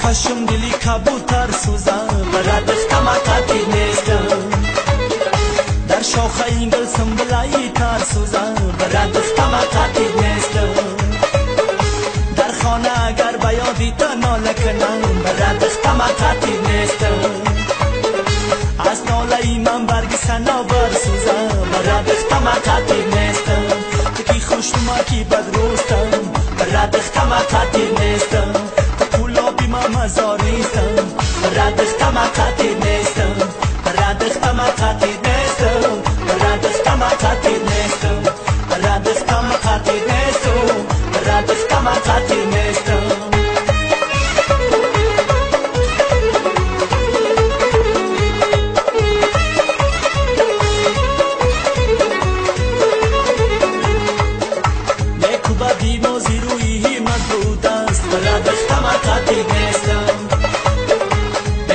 خوشم دلی کبوتر سوزم برا دختم قطعی نیستم در شاخه این گل سنبلایی تر سوزم برا دختم قطعی نیستم در خانه اگر بیادی تا ناله کنم برا دختم قطعی نیستم از ناله من برگ سنابر سوزم برا دختم قطعی نیستم تکی خوشنما کی بدروستم برا دختم قطعی نیستم مزاریستم برا دختم قطعی نیستم برا دختم قطعی نیستم برا دختم قطعی نیستم برا دختم قطعی نیستم برا دختم قطعی نیستم نیکو بدی موزی روی من بود است برا دختم قطعی نیستم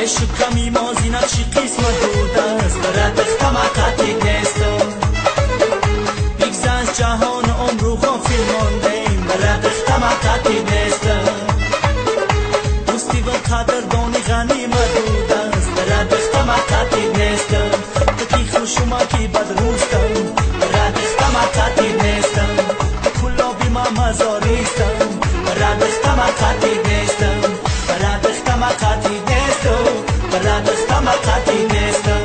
شکمی مازی نقشی قسمت بود است برا دختم قطعی نیستم بگذشت جهان عمر و غافل ماندیم برا دختم قطعی نیستم دوستی و قدردانی غنیمت بود است برا دختم قطعی نیستم تکی خوشما کی بدروستم برا دختم قطعی نیستم کلابی ما مزاریستم برا دختم قطعی نیستم برا دختم قطعی نیستم برا دختم قطعی نیستم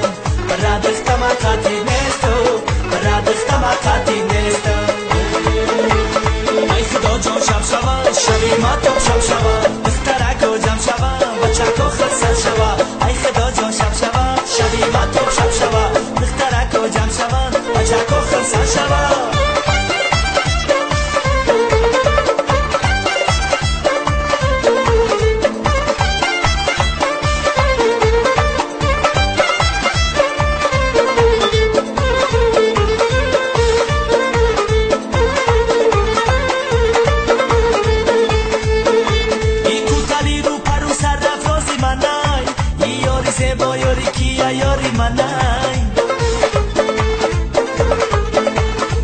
برا دختم قطعی نیستم برا دختم قطعی نیستم ای خدا جان شب شود شبی ما تو شب شود دخترک و جمع شود بچک و خرسل شود ای خدا جان شب شود شبی ما تو شب شود دخترک و جمع شود بچک و خرسل شود با یاری کیا یاری منای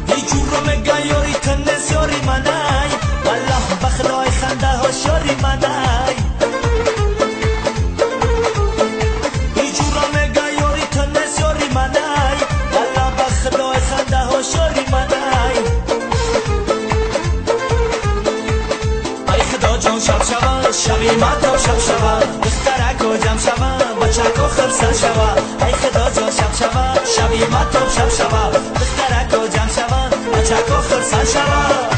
دیجور رو مگه یاری تنس یاری منای والله بخدای خنده هاش یاری منای دیجور رو مگه یاری تنس یاری منای والله بخدای خنده هاش یاری منای ای خدا جان شب شود شبی ما تو شب شود دخترک و جمع شود بچک و خرسل شود ای خدا جان شب شود شبی ما تو شب شود دخترک و جمع شود بچک و خرسل شود